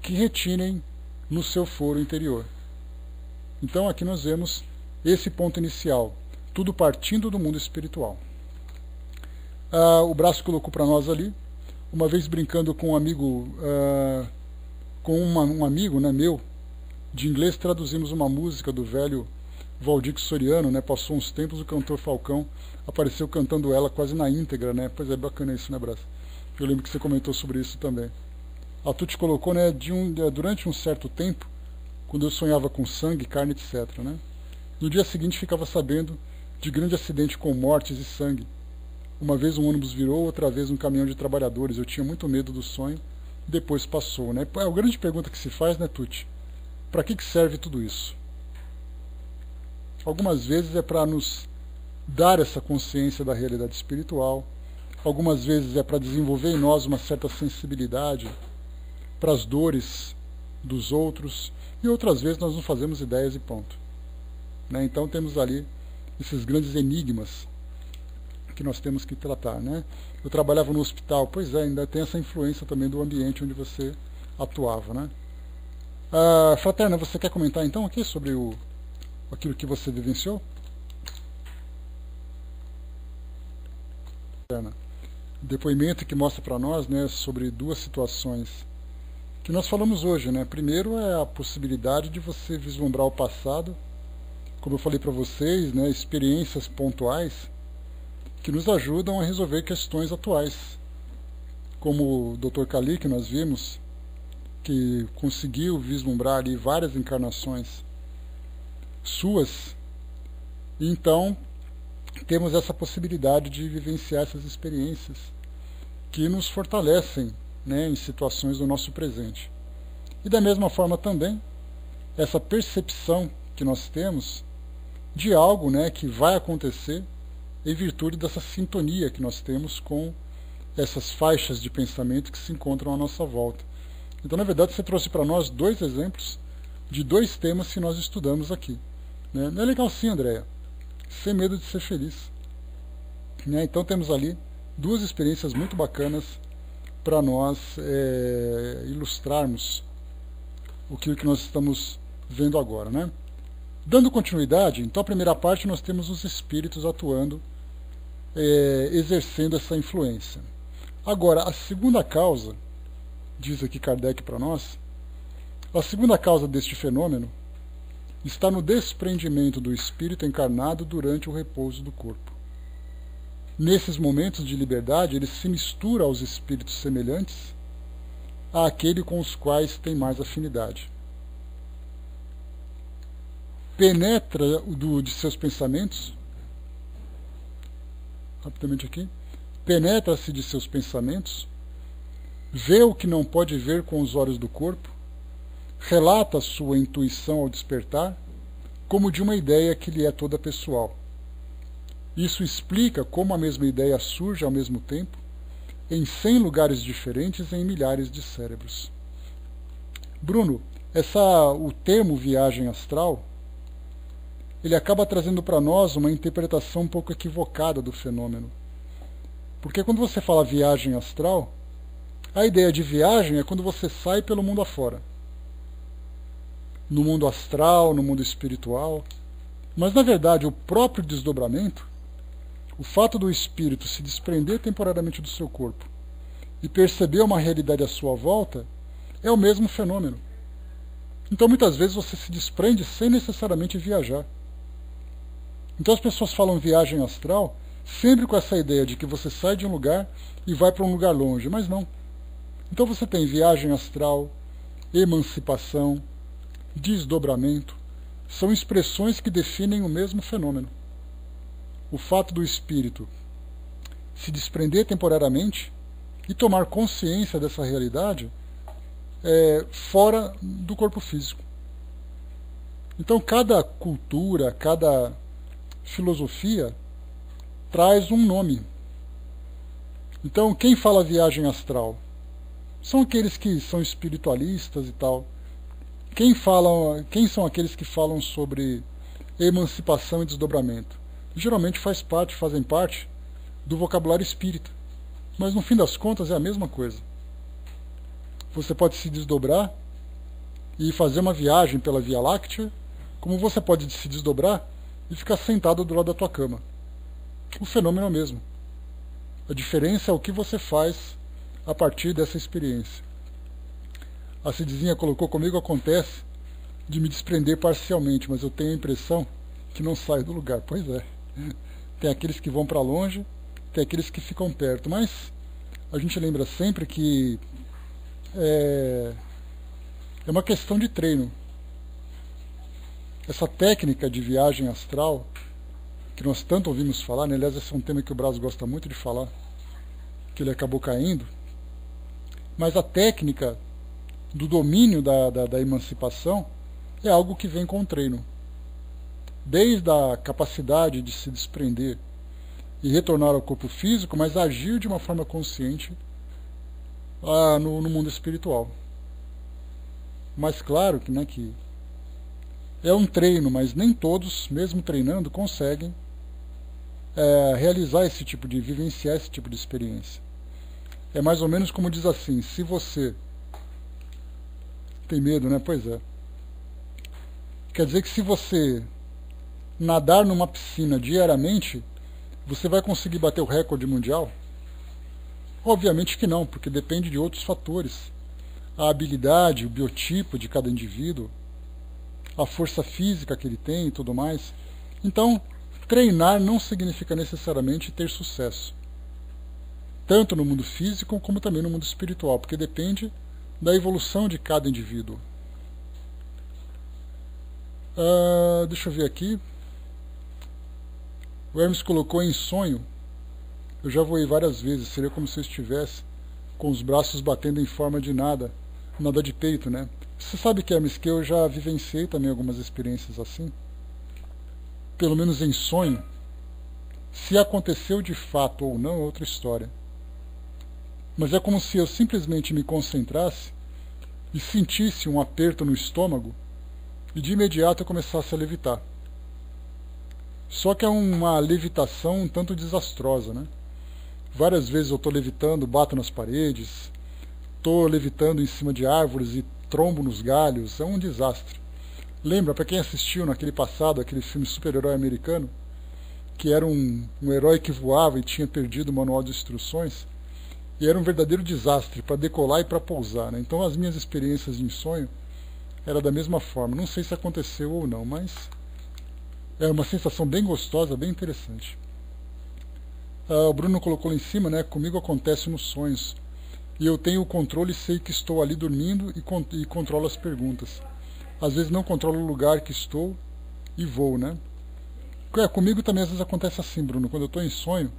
que retinem no seu foro interior. Então aqui nós vemos esse ponto inicial, tudo partindo do mundo espiritual. O Braço colocou para nós ali, uma vez brincando com um amigo, um amigo, né, meu, de inglês, traduzimos uma música do velho Valdir Soriano, né, passou uns tempos, o cantor Falcão apareceu cantando ela quase na íntegra, né, pois é bacana isso, né, Braço? Eu lembro que você comentou sobre isso também. A Tuti colocou, né, durante um certo tempo, quando eu sonhava com sangue, carne, etc., né, no dia seguinte ficava sabendo de grande acidente com mortes e sangue. Uma vez um ônibus virou, outra vez um caminhão de trabalhadores. Eu tinha muito medo do sonho, depois passou, né? É a grande pergunta que se faz, né, Tuti? Para que serve tudo isso? Algumas vezes é para nos dar essa consciência da realidade espiritual, algumas vezes é para desenvolver em nós uma certa sensibilidade para as dores dos outros, e outras vezes nós não fazemos ideias e ponto. Né? Então temos ali esses grandes enigmas que nós temos que tratar. Né? Eu trabalhava no hospital, pois é, ainda tem essa influência também do ambiente onde você atuava. Né? Fraterna, você quer comentar então aqui sobre aquilo que você vivenciou? Depoimento que mostra para nós, né, sobre duas situações que nós falamos hoje. Né? Primeiro é a possibilidade de você vislumbrar o passado, como eu falei para vocês, né, experiências pontuais que nos ajudam a resolver questões atuais, como o Dr. Kali, que nós vimos, que conseguiu vislumbrar ali várias encarnações suas. Então temos essa possibilidade de vivenciar essas experiências que nos fortalecem, né, em situações do nosso presente. E da mesma forma também essa percepção que nós temos de algo, né, que vai acontecer em virtude dessa sintonia que nós temos com essas faixas de pensamento que se encontram à nossa volta. Então, na verdade, você trouxe para nós 2 exemplos de 2 temas que nós estudamos aqui. Né? Não é legal sim, Andréia? Sem medo de ser feliz. Né? Então, temos ali 2 experiências muito bacanas para nós ilustrarmos o que nós estamos vendo agora. Né? Dando continuidade, então, a primeira parte nós temos os espíritos atuando, exercendo essa influência. Agora, a segunda causa, diz aqui Kardec para nós, a segunda causa deste fenômeno está no desprendimento do espírito encarnado durante o repouso do corpo. Nesses momentos de liberdade, ele se mistura aos espíritos semelhantes àquele com os quais tem mais afinidade. Penetra de seus pensamentos, rapidamente aqui, penetra-se de seus pensamentos, vê o que não pode ver com os olhos do corpo, relata sua intuição ao despertar, como de uma ideia que lhe é toda pessoal. Isso explica como a mesma ideia surge ao mesmo tempo, em 100 lugares diferentes e em milhares de cérebros. Bruno, o termo viagem astral, ele acaba trazendo para nós uma interpretação um pouco equivocada do fenômeno. Porque quando você fala viagem astral, a ideia de viagem é quando você sai pelo mundo afora. No mundo astral, no mundo espiritual. Mas, na verdade, o próprio desdobramento, o fato do espírito se desprender temporariamente do seu corpo e perceber uma realidade à sua volta, é o mesmo fenômeno. Então, muitas vezes, você se desprende sem necessariamente viajar. Então, as pessoas falam viagem astral sempre com essa ideia de que você sai de um lugar e vai para um lugar longe, mas não. Então, você tem viagem astral, emancipação, desdobramento, são expressões que definem o mesmo fenômeno. O fato do espírito se desprender temporariamente e tomar consciência dessa realidade fora do corpo físico. Então, cada cultura, cada filosofia traz um nome. Então, quem fala viagem astral? São aqueles que são espiritualistas e tal. Quem são aqueles que falam sobre emancipação e desdobramento? Geralmente fazem parte do vocabulário espírita. Mas no fim das contas é a mesma coisa. Você pode se desdobrar e fazer uma viagem pela Via Láctea, como você pode se desdobrar e ficar sentado do lado da tua cama. O fenômeno é o mesmo. A diferença é o que você faz a partir dessa experiência. A Cidizinha colocou: comigo acontece de me desprender parcialmente, mas eu tenho a impressão que não saio do lugar. Pois é. Tem aqueles que vão para longe, tem aqueles que ficam perto, mas a gente lembra sempre que é uma questão de treino. Essa técnica de viagem astral, que nós tanto ouvimos falar, né? Aliás, esse é um tema que o Braz gosta muito de falar, que ele acabou caindo, mas a técnica do domínio da emancipação é algo que vem com o treino. Desde a capacidade de se desprender e retornar ao corpo físico, mas agir de uma forma consciente no mundo espiritual. Mas claro que, que é um treino, mas nem todos, mesmo treinando, conseguem realizar esse tipo de, vivenciar esse tipo de experiência. É mais ou menos como diz assim: se você tem medo, né? Pois é. Quer dizer que se você nadar numa piscina diariamente, você vai conseguir bater o recorde mundial? Obviamente que não, porque depende de outros fatores. A habilidade, o biotipo de cada indivíduo, a força física que ele tem e tudo mais. Então, treinar não significa necessariamente ter sucesso. Tanto no mundo físico como também no mundo espiritual, porque depende da evolução de cada indivíduo. Deixa eu ver aqui. O Hermes colocou em sonho. Eu já voei várias vezes. Seria como se eu estivesse com os braços batendo em forma de nada de peito, né? Você sabe, Hermes, que eu já vivenciei também algumas experiências assim. Pelo menos em sonho. Se aconteceu de fato ou não é outra história. Mas é como se eu simplesmente me concentrasse e sentisse um aperto no estômago e de imediato eu começasse a levitar. Só que é uma levitação um tanto desastrosa, né? Várias vezes eu estou levitando, bato nas paredes, estou levitando em cima de árvores e trombo nos galhos, é um desastre. Lembra, para quem assistiu naquele passado, aquele filme super-herói americano, que era um herói que voava e tinha perdido o manual de instruções, e era um verdadeiro desastre para decolar e para pousar, né? Então as minhas experiências de sonho eram da mesma forma. Não sei se aconteceu ou não, mas é uma sensação bem gostosa, bem interessante. O Bruno colocou lá em cima, né? Comigo acontece nos sonhos. E eu tenho o controle e sei que estou ali dormindo e controlo as perguntas. Às vezes não controlo o lugar que estou e vou, né? Comigo também às vezes acontece assim, Bruno. Quando eu estou em sonho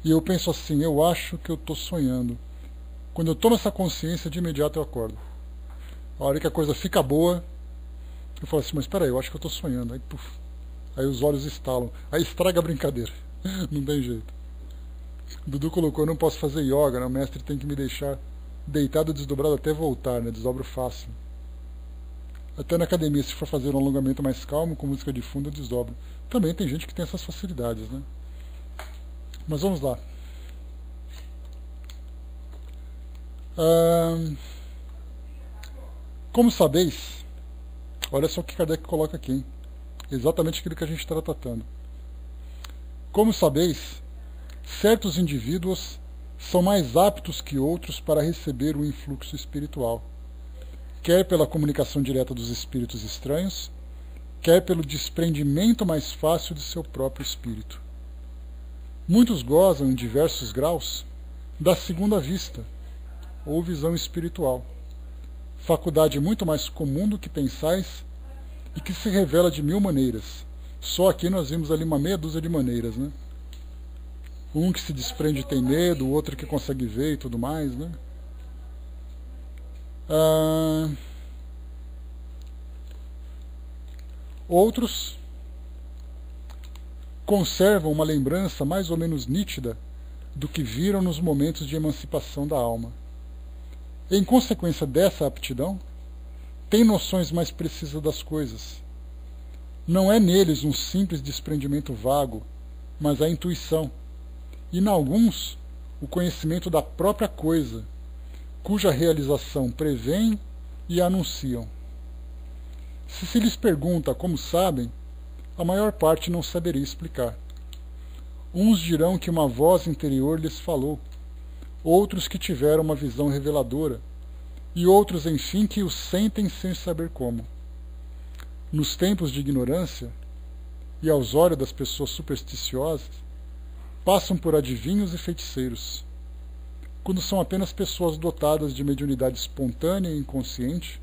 e eu penso assim, eu acho que eu estou sonhando. Quando eu tomo essa consciência, de imediato eu acordo. A hora que a coisa fica boa, eu falo assim, mas espera aí, eu acho que eu estou sonhando. Aí, puf, aí os olhos estalam. Aí estraga a brincadeira. Não tem jeito. Dudu colocou, eu não posso fazer yoga, né? O mestre tem que me deixar deitado, desdobrado até voltar, né? Desdobro fácil. Até na academia, se for fazer um alongamento mais calmo, com música de fundo, eu desdobro. Também tem gente que tem essas facilidades, né? Mas vamos lá. Como sabeis, olha só o que Kardec coloca aqui, hein? Exatamente aquilo que a gente está tratando. Como sabeis, certos indivíduos são mais aptos que outros para receber o influxo espiritual, quer pela comunicação direta dos espíritos estranhos, quer pelo desprendimento mais fácil de seu próprio espírito. Muitos gozam, em diversos graus, da segunda vista, ou visão espiritual, faculdade muito mais comum do que pensais e que se revela de 1000 maneiras. Só aqui nós vimos ali uma meia dúzia de maneiras, né? Um que se desprende e tem medo, o outro que consegue ver e tudo mais, né? Outros conservam uma lembrança mais ou menos nítida do que viram nos momentos de emancipação da alma. Em consequência dessa aptidão, têm noções mais precisas das coisas. Não é neles um simples desprendimento vago, mas a intuição, e, em alguns, o conhecimento da própria coisa, cuja realização prevêem e anunciam. Se lhes pergunta como sabem, a maior parte não saberia explicar. Uns dirão que uma voz interior lhes falou, outros que tiveram uma visão reveladora, e outros, enfim, que o sentem sem saber como. Nos tempos de ignorância, e aos olhos das pessoas supersticiosas, passam por adivinhos e feiticeiros. Quando são apenas pessoas dotadas de mediunidade espontânea e inconsciente,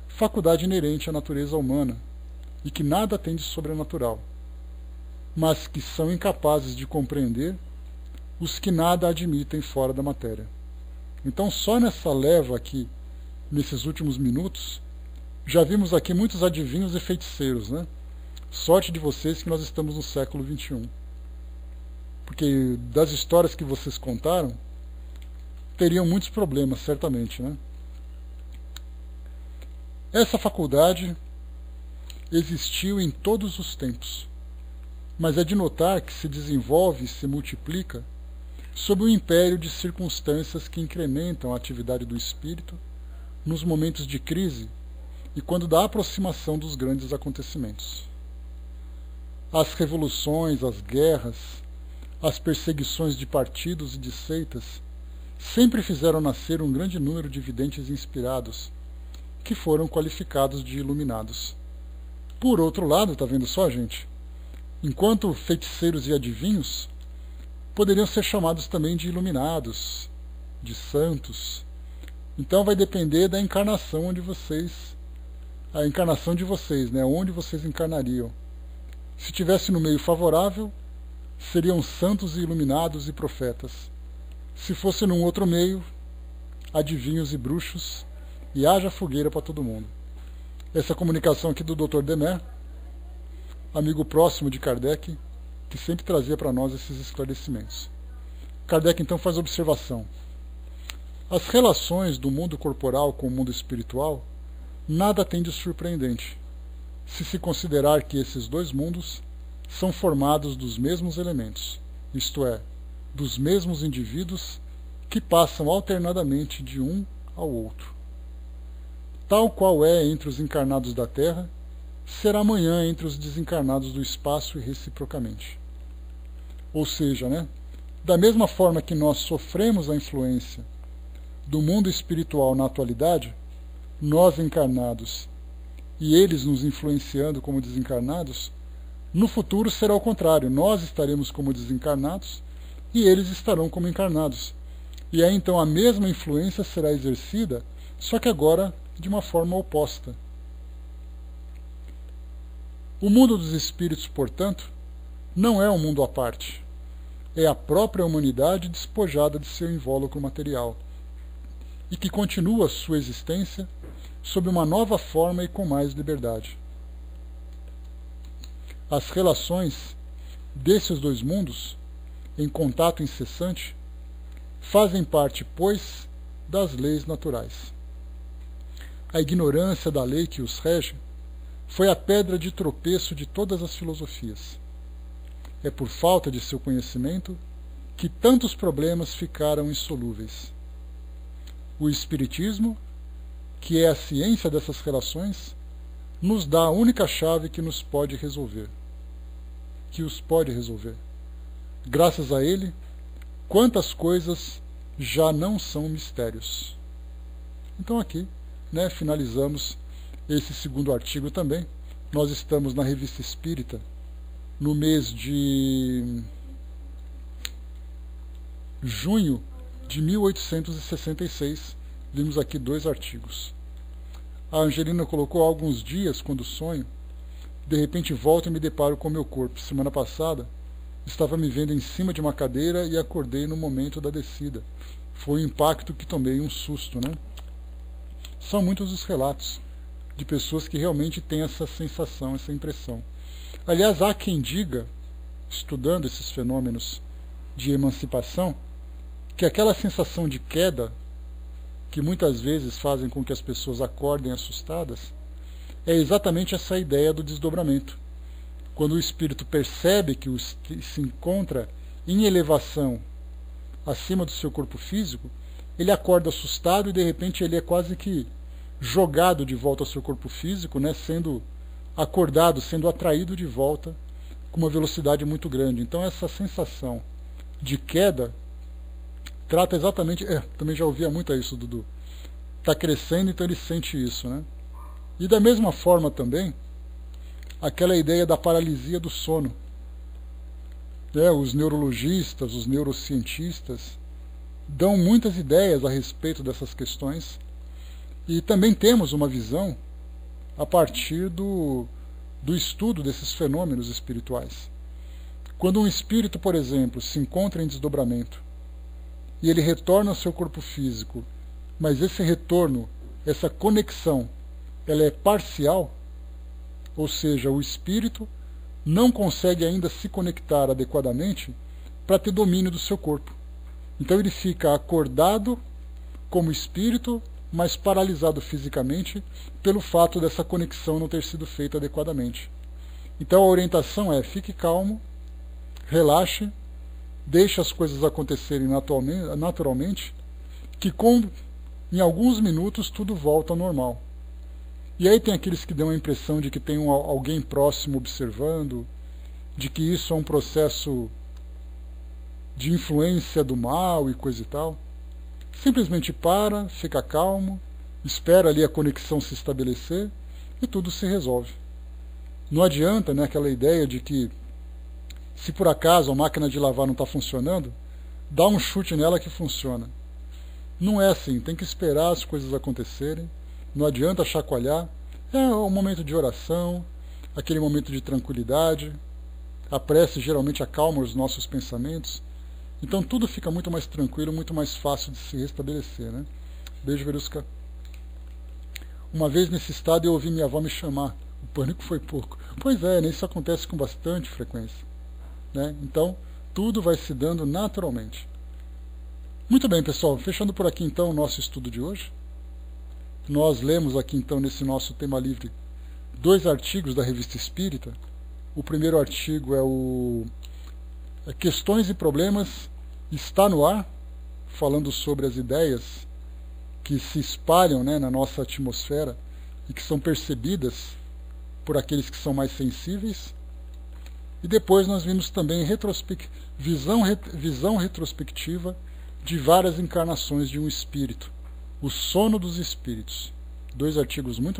faculdade inerente à natureza humana, e que nada tem de sobrenatural, mas que são incapazes de compreender os que nada admitem fora da matéria. Então, só nessa leva aqui, nesses últimos minutos, já vimos aqui muitos adivinhos e feiticeiros, né? Sorte de vocês que nós estamos no século XXI. Porque das histórias que vocês contaram, teriam muitos problemas, certamente, né? Essa faculdade existiu em todos os tempos, mas é de notar que se desenvolve e se multiplica sob o império de circunstâncias que incrementam a atividade do espírito nos momentos de crise e quando da aproximação dos grandes acontecimentos. As revoluções, as guerras, as perseguições de partidos e de seitas sempre fizeram nascer um grande número de videntes inspirados, que foram qualificados de iluminados. Por outro lado, tá vendo só, gente? Enquanto feiticeiros e adivinhos poderiam ser chamados também de iluminados, de santos. Então vai depender da encarnação onde vocês, a encarnação de vocês, né? Onde vocês encarnariam. Se tivesse no meio favorável, seriam santos e iluminados e profetas. Se fosse num outro meio, adivinhos e bruxos, e haja fogueira para todo mundo. Essa comunicação aqui do Dr. Demer, amigo próximo de Kardec, que sempre trazia para nós esses esclarecimentos. Kardec então faz observação. As relações do mundo corporal com o mundo espiritual nada tem de surpreendente, se considerar que esses dois mundos são formados dos mesmos elementos, isto é, dos mesmos indivíduos que passam alternadamente de um ao outro. Tal qual é entre os encarnados da Terra, será amanhã entre os desencarnados do espaço e reciprocamente. Ou seja, da mesma forma que nós sofremos a influência do mundo espiritual na atualidade, nós encarnados, e eles nos influenciando como desencarnados, no futuro será o contrário, nós estaremos como desencarnados e eles estarão como encarnados. E aí então a mesma influência será exercida, só que agora de uma forma oposta. O mundo dos espíritos, portanto, não é um mundo à parte. É a própria humanidade despojada de seu invólucro material e que continua sua existência sob uma nova forma e com mais liberdade. As relações desses dois mundos, em contato incessante, fazem parte, pois, das leis naturais. A ignorância da lei que os rege foi a pedra de tropeço de todas as filosofias. É por falta de seu conhecimento que tantos problemas ficaram insolúveis. O Espiritismo, que é a ciência dessas relações, nos dá a única chave que os pode resolver. Graças a ele, quantas coisas já não são mistérios. Então aqui, finalizamos esse segundo artigo também. Nós estamos na Revista Espírita no mês de junho de 1866. Vimos aqui 2 artigos. A Angelina colocou há alguns dias, quando sonho, de repente volto e me deparo com meu corpo. Semana passada, estava me vendo em cima de uma cadeira e acordei no momento da descida. Foi um impacto que tomei um susto, São muitos os relatos de pessoas que realmente têm essa sensação, essa impressão. Aliás, há quem diga, estudando esses fenômenos de emancipação, que aquela sensação de queda, que muitas vezes fazem com que as pessoas acordem assustadas, é exatamente essa ideia do desdobramento. Quando o espírito percebe que se encontra em elevação acima do seu corpo físico, ele acorda assustado e de repente ele é quase que jogado de volta ao seu corpo físico, sendo acordado, sendo atraído de volta com uma velocidade muito grande. Então essa sensação de queda trata exatamente... também já ouvia muito isso, Dudu. Está crescendo, então ele sente isso, E da mesma forma também, aquela ideia da paralisia do sono. Os neurologistas, os neurocientistas dão muitas ideias a respeito dessas questões e também temos uma visão a partir do estudo desses fenômenos espirituais. Quando um espírito, por exemplo, se encontra em desdobramento e ele retorna ao seu corpo físico, mas esse retorno, essa conexão, ela é parcial, ou seja, o espírito não consegue ainda se conectar adequadamente para ter domínio do seu corpo. Então ele fica acordado como espírito, mas paralisado fisicamente pelo fato dessa conexão não ter sido feita adequadamente. Então a orientação é: fique calmo, relaxe, deixe as coisas acontecerem naturalmente, que em alguns minutos tudo volta ao normal. E aí tem aqueles que dão a impressão de que tem alguém próximo observando, de que isso é um processo de influência do mal e coisa e tal. Simplesmente para, fica calmo, espera ali a conexão se estabelecer e tudo se resolve. Não adianta, aquela ideia de que se por acaso a máquina de lavar não está funcionando, dá um chute nela que funciona. Não é assim, tem que esperar as coisas acontecerem, não adianta chacoalhar. É um momento de oração, aquele momento de tranquilidade. A prece geralmente acalma os nossos pensamentos. Então tudo fica muito mais tranquilo, muito mais fácil de se restabelecer. Beijo, Verusca. Uma vez nesse estado eu ouvi minha avó me chamar. O pânico foi pouco. Pois é, isso acontece com bastante frequência. Então tudo vai se dando naturalmente. Muito bem, pessoal, fechando por aqui então o nosso estudo de hoje. Nós lemos aqui então nesse nosso tema livre 2 artigos da Revista Espírita. O primeiro artigo é o Questões e Problemas está no ar, falando sobre as ideias que se espalham, né, na nossa atmosfera e que são percebidas por aqueles que são mais sensíveis. E depois nós vimos também visão retrospectiva de várias encarnações de um espírito, o sono dos espíritos. 2 artigos muito legais.